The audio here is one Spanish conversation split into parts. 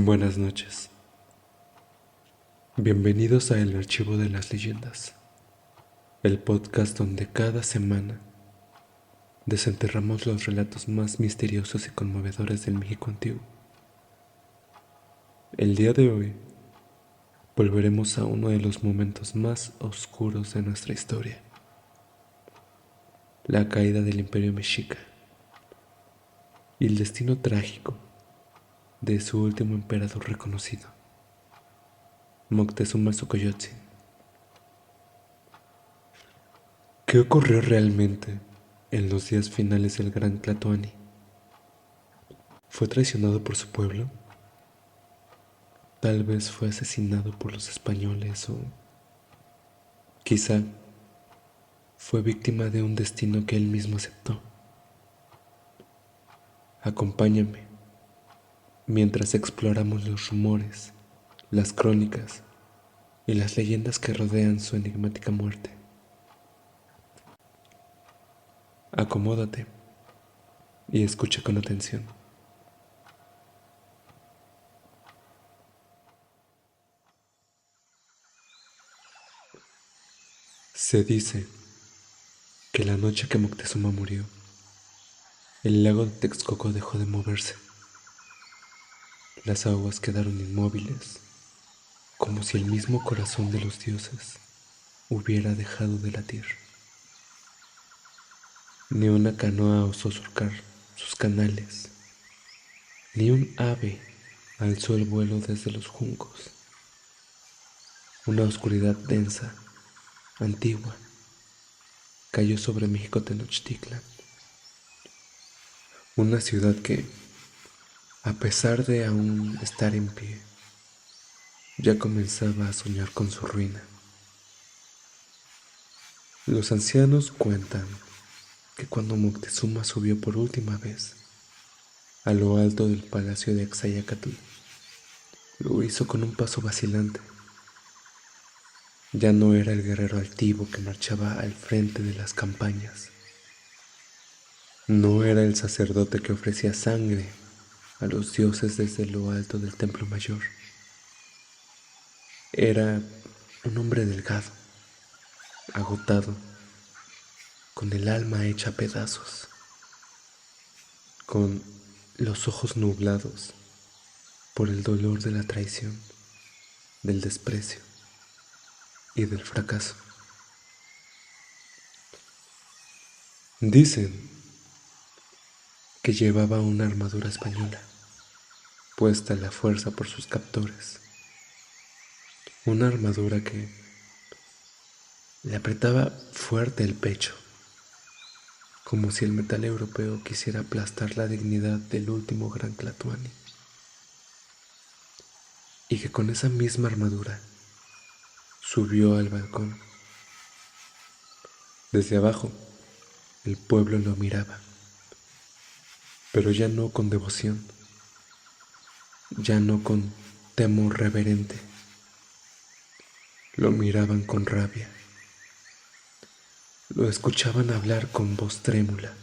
Buenas noches. Bienvenidos a El Archivo de las Leyendas, el podcast donde cada semana desenterramos los relatos más misteriosos y conmovedores del México antiguo. El día de hoy volveremos a uno de los momentos más oscuros de nuestra historia, la caída del Imperio Mexica y el destino trágico de su último emperador reconocido, Moctezuma Xocoyotzin. ¿Qué ocurrió realmente en los días finales del Gran Tlatoani? ¿Fue traicionado por su pueblo? Tal vez fue asesinado por los españoles o quizá fue víctima de un destino que él mismo aceptó. Acompáñame mientras exploramos los rumores, las crónicas y las leyendas que rodean su enigmática muerte. Acomódate y escucha con atención. Se dice que la noche que Moctezuma murió, el lago de Texcoco dejó de moverse. Las aguas quedaron inmóviles, como si el mismo corazón de los dioses hubiera dejado de latir. Ni una canoa osó surcar sus canales, ni un ave alzó el vuelo desde los juncos. Una oscuridad densa, antigua, cayó sobre México Tenochtitlan, una ciudad que, a pesar de aún estar en pie, ya comenzaba a soñar con su ruina. Los ancianos cuentan que cuando Moctezuma subió por última vez a lo alto del palacio de Axayacatl, lo hizo con un paso vacilante. Ya no era el guerrero altivo que marchaba al frente de las campañas. No era el sacerdote que ofrecía sangre a los dioses desde lo alto del templo mayor. Era un hombre delgado, agotado, con el alma hecha pedazos, con los ojos nublados por el dolor de la traición, del desprecio y del fracaso. Dicen que llevaba una armadura española, puesta a la fuerza por sus captores, una armadura que le apretaba fuerte el pecho, como si el metal europeo quisiera aplastar la dignidad del último gran Tlatoani, y que con esa misma armadura subió al balcón. Desde abajo, el pueblo lo miraba, pero ya no con devoción, ya no con temor reverente. Lo miraban con rabia, lo escuchaban hablar con voz trémula,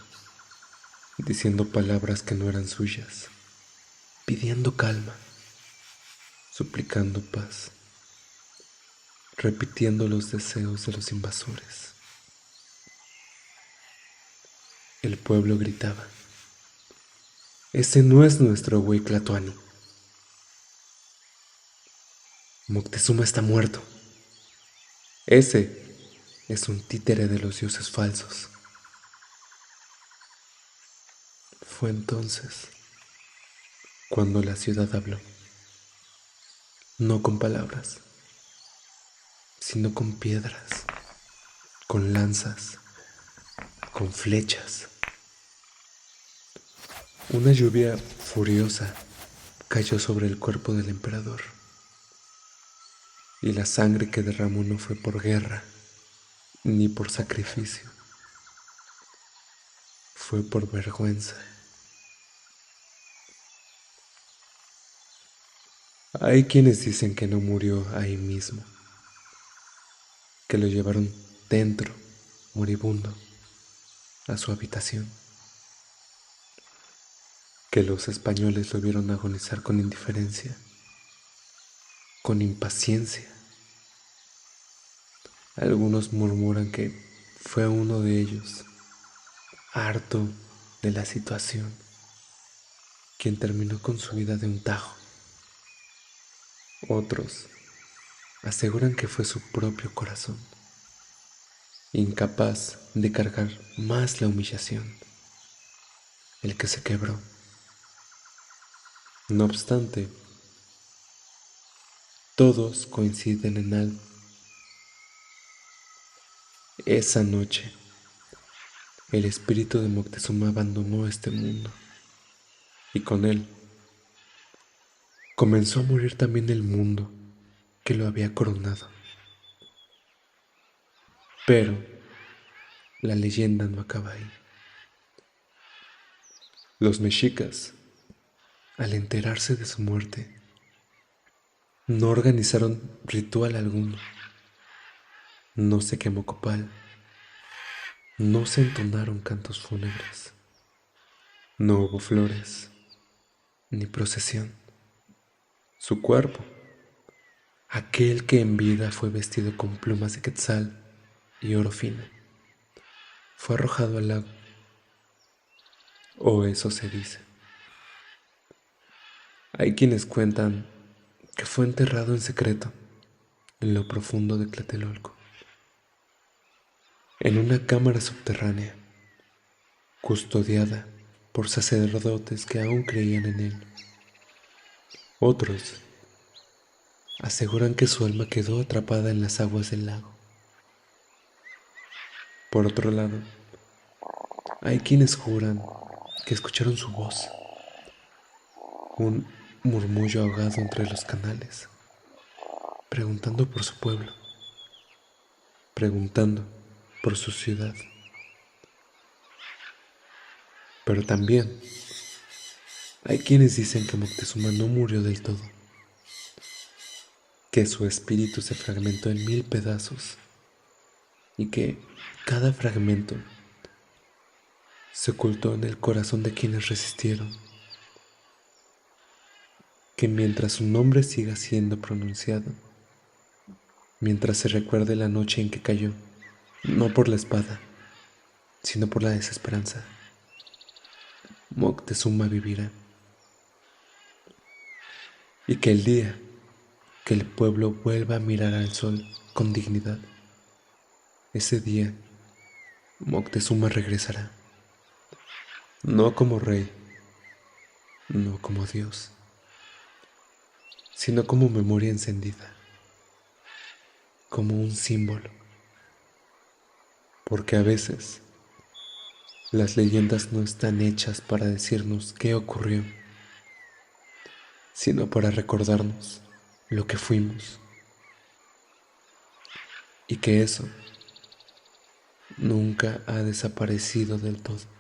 diciendo palabras que no eran suyas, pidiendo calma, suplicando paz, repitiendo los deseos de los invasores. El pueblo gritaba: ese no es nuestro güey Tlatoani. Moctezuma está muerto. Ese es un títere de los dioses falsos. Fue entonces cuando la ciudad habló, no con palabras, sino con piedras, con lanzas, con flechas. Una lluvia furiosa cayó sobre el cuerpo del emperador, y la sangre que derramó no fue por guerra ni por sacrificio, fue por vergüenza. Hay quienes dicen que no murió ahí mismo, que lo llevaron dentro, moribundo, a su habitación, que los españoles lo vieron agonizar con indiferencia, con impaciencia. Algunos murmuran que fue uno de ellos, harto de la situación, quien terminó con su vida de un tajo. Otros aseguran que fue su propio corazón, incapaz de cargar más la humillación, el que se quebró. No obstante, todos coinciden en algo. Esa noche, el espíritu de Moctezuma abandonó este mundo y con él comenzó a morir también el mundo que lo había coronado. Pero la leyenda no acaba ahí. Los mexicas, al enterarse de su muerte, no organizaron ritual alguno, no se quemó copal, no se entonaron cantos fúnebres, no hubo flores ni procesión. Su cuerpo, aquel que en vida fue vestido con plumas de quetzal y oro fino, fue arrojado al lago, o eso se dice. Hay quienes cuentan que fue enterrado en secreto en lo profundo de Tlatelolco, en una cámara subterránea, custodiada por sacerdotes que aún creían en él. Otros aseguran que su alma quedó atrapada en las aguas del lago. Por otro lado, hay quienes juran que escucharon su voz, un murmullo ahogado entre los canales, preguntando por su pueblo, preguntando por su ciudad. Pero también hay quienes dicen que Moctezuma no murió del todo, que su espíritu se fragmentó en 1000 pedazos y que cada fragmento se ocultó en el corazón de quienes resistieron, que mientras su nombre siga siendo pronunciado, mientras se recuerde la noche en que cayó, no por la espada, sino por la desesperanza, Moctezuma vivirá, y que el día que el pueblo vuelva a mirar al sol con dignidad, ese día Moctezuma regresará, no como rey, no como Dios, sino como memoria encendida, como un símbolo, porque a veces las leyendas no están hechas para decirnos qué ocurrió, sino para recordarnos lo que fuimos, y que eso nunca ha desaparecido del todo.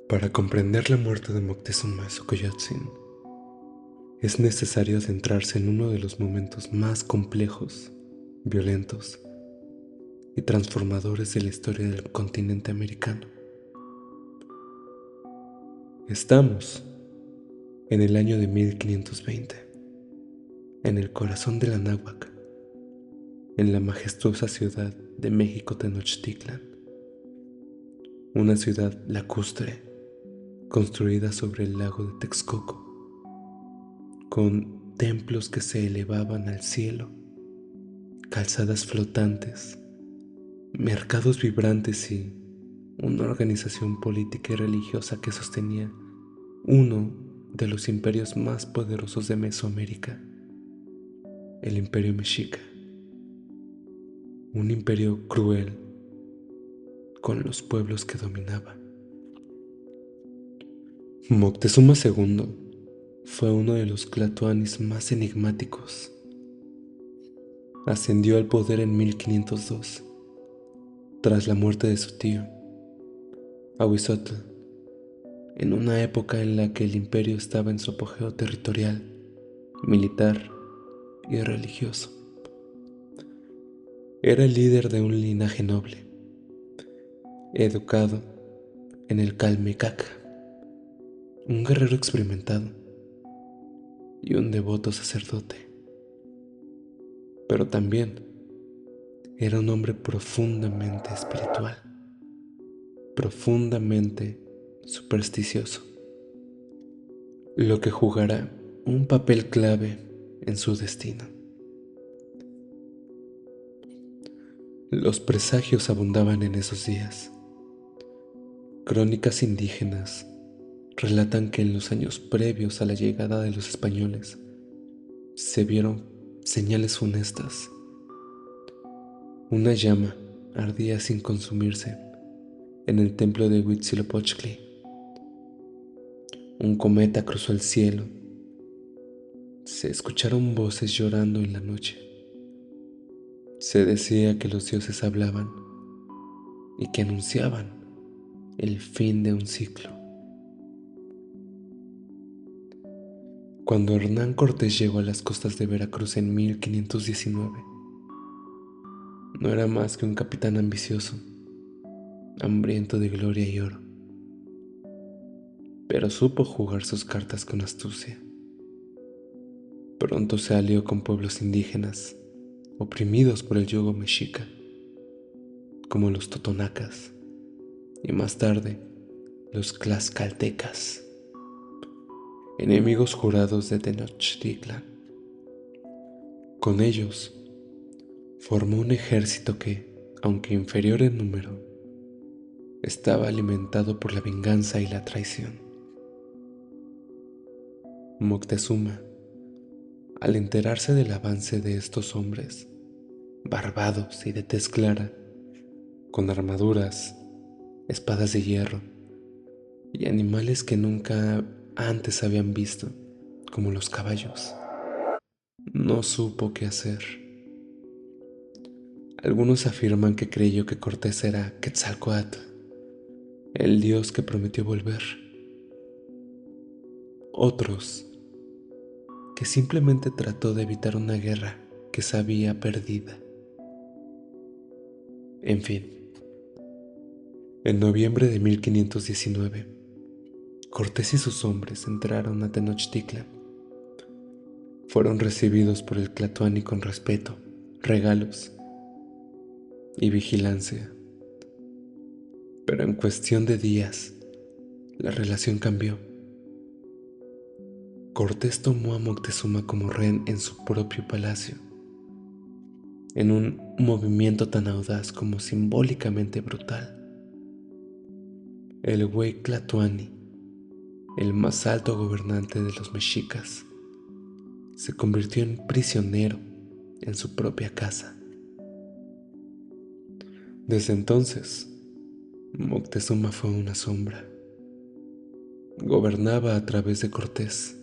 Para comprender la muerte de Moctezuma Xocoyotzin, es necesario adentrarse en uno de los momentos más complejos, violentos y transformadores de la historia del continente americano. Estamos en el año de 1520, en el corazón de la náhuac, en la majestuosa ciudad de México Tenochtitlan, una ciudad lacustre construida sobre el lago de Texcoco, con templos que se elevaban al cielo, calzadas flotantes, mercados vibrantes y una organización política y religiosa que sostenía uno de los imperios más poderosos de Mesoamérica, el Imperio Mexica, un imperio cruel con los pueblos que dominaba. Moctezuma II fue uno de los tlatoanis más enigmáticos. Ascendió al poder en 1502, tras la muerte de su tío, Ahuizotl, en una época en la que el imperio estaba en su apogeo territorial, militar y religioso. Era el líder de un linaje noble, educado en el Calmecac, un guerrero experimentado y un devoto sacerdote. Pero también era un hombre profundamente espiritual, profundamente supersticioso, lo que jugará un papel clave en su destino. Los presagios abundaban en esos días. Crónicas indígenas relatan que en los años previos a la llegada de los españoles se vieron señales funestas. Una llama ardía sin consumirse en el templo de Huitzilopochtli. Un cometa cruzó el cielo. Se escucharon voces llorando en la noche. Se decía que los dioses hablaban y que anunciaban el fin de un ciclo. Cuando Hernán Cortés llegó a las costas de Veracruz en 1519, no era más que un capitán ambicioso, hambriento de gloria y oro, pero supo jugar sus cartas con astucia. Pronto se alió con pueblos indígenas oprimidos por el yugo mexica, como los totonacas y más tarde los tlaxcaltecas, enemigos jurados de Tenochtitlan. Con ellos formó un ejército que, aunque inferior en número, estaba alimentado por la venganza y la traición. Moctezuma, al enterarse del avance de estos hombres, barbados y de tez clara, con armaduras, espadas de hierro y animales que nunca antes habían visto, como los caballos, no supo qué hacer. Algunos afirman que creyó que Cortés era Quetzalcóatl, el dios que prometió volver. Otros, que simplemente trató de evitar una guerra que sabía perdida. En fin, en noviembre de 1519, Cortés y sus hombres entraron a Tenochtitlan. Fueron recibidos por el tlatoani con respeto, regalos y vigilancia. Pero en cuestión de días, la relación cambió. Cortés tomó a Moctezuma como rehén en su propio palacio, en un movimiento tan audaz como simbólicamente brutal. El Güey Tlatoani, el más alto gobernante de los mexicas, se convirtió en prisionero en su propia casa. Desde entonces, Moctezuma fue una sombra. Gobernaba a través de Cortés,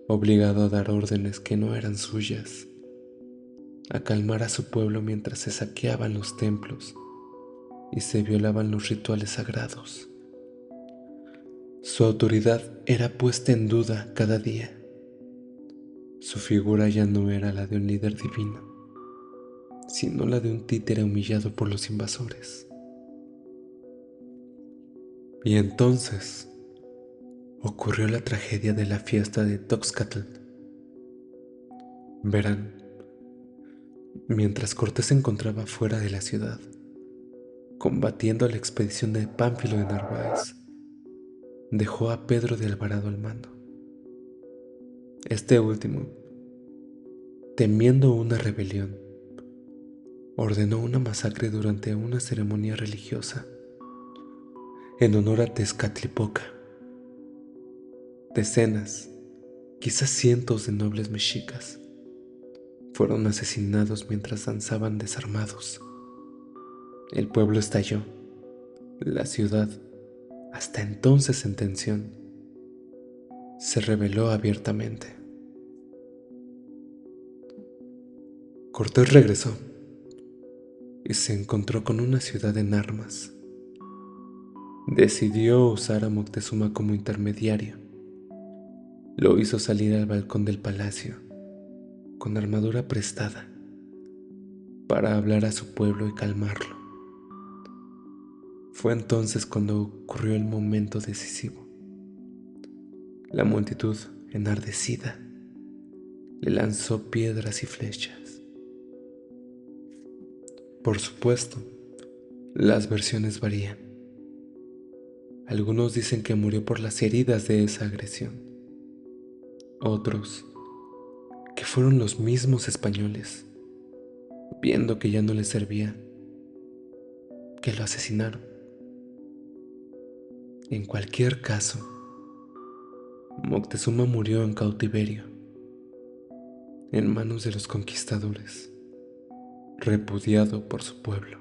obligado a dar órdenes que no eran suyas, a calmar a su pueblo mientras se saqueaban los templos y se violaban los rituales sagrados. Su autoridad era puesta en duda cada día. Su figura ya no era la de un líder divino, sino la de un títere humillado por los invasores. Y entonces ocurrió la tragedia de la fiesta de Toxcatl. Verán, mientras Cortés se encontraba fuera de la ciudad, combatiendo a la expedición de Pánfilo de Narváez, dejó a Pedro de Alvarado al mando. Este último, temiendo una rebelión, ordenó una masacre durante una ceremonia religiosa en honor a Tezcatlipoca. Decenas, quizás cientos de nobles mexicas fueron asesinados mientras danzaban desarmados. El pueblo estalló, la ciudad, hasta entonces en tensión, se rebeló abiertamente. Cortés regresó y se encontró con una ciudad en armas. Decidió usar a Moctezuma como intermediario. Lo hizo salir al balcón del palacio con armadura prestada para hablar a su pueblo y calmarlo. Fue entonces cuando ocurrió el momento decisivo. La multitud, enardecida, le lanzó piedras y flechas. Por supuesto, las versiones varían. Algunos dicen que murió por las heridas de esa agresión. Otros, que fueron los mismos españoles, viendo que ya no les servía, que lo asesinaron. En cualquier caso, Moctezuma murió en cautiverio, en manos de los conquistadores, repudiado por su pueblo.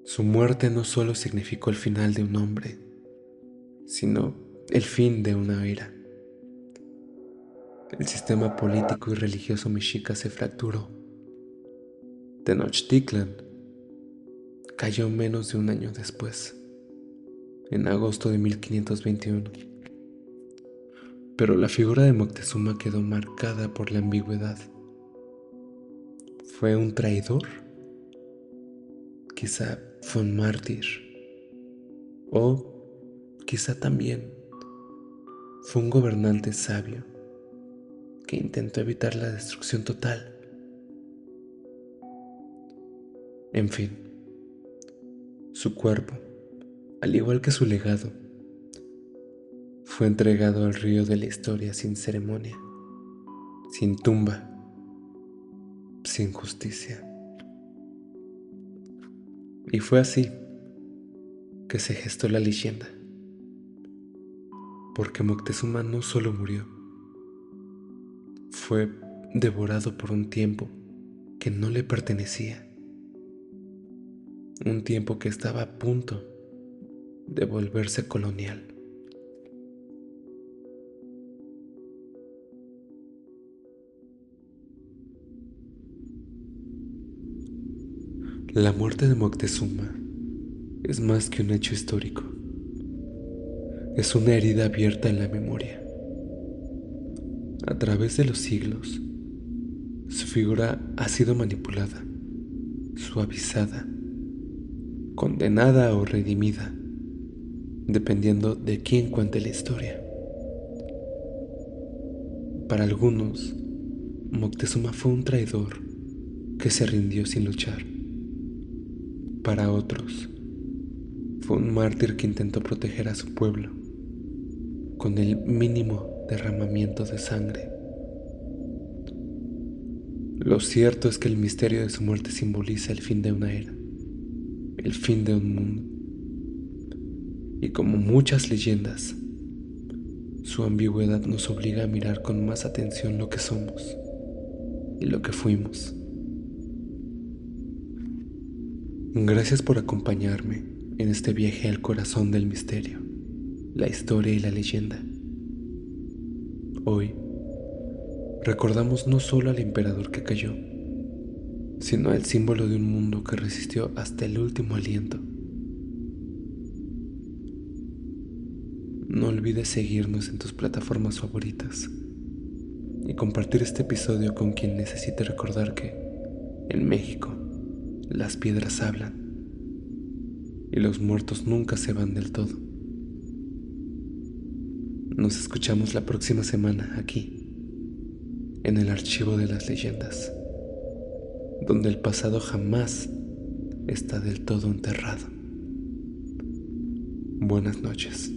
Su muerte no solo significó el final de un hombre, sino el fin de una era. El sistema político y religioso mexica se fracturó. Tenochtitlan cayó menos de un año después, en agosto de 1521. Pero la figura de Moctezuma quedó marcada por la ambigüedad. ¿Fue un traidor? Quizá fue un mártir. O quizá también fue un gobernante sabio que intentó evitar la destrucción total. En fin, su cuerpo, al igual que su legado, fue entregado al río de la historia sin ceremonia, sin tumba, sin justicia. Y fue así que se gestó la leyenda, porque Moctezuma no solo murió, fue devorado por un tiempo que no le pertenecía, un tiempo que estaba a punto de volverse colonial. La muerte de Moctezuma es más que un hecho histórico. Es una herida abierta en la memoria. A través de los siglos, su figura ha sido manipulada, suavizada, condenada o redimida, dependiendo de quién cuente la historia. Para algunos, Moctezuma fue un traidor que se rindió sin luchar. Para otros, fue un mártir que intentó proteger a su pueblo con el mínimo derramamiento de sangre. Lo cierto es que el misterio de su muerte simboliza el fin de una era, el fin de un mundo. Y como muchas leyendas, su ambigüedad nos obliga a mirar con más atención lo que somos y lo que fuimos. Gracias por acompañarme en este viaje al corazón del misterio, la historia y la leyenda. Hoy recordamos no solo al emperador que cayó, sino al símbolo de un mundo que resistió hasta el último aliento. No olvides seguirnos en tus plataformas favoritas y compartir este episodio con quien necesite recordar que, en México, las piedras hablan y los muertos nunca se van del todo. Nos escuchamos la próxima semana aquí, en el Archivo de las Leyendas, donde el pasado jamás está del todo enterrado. Buenas noches.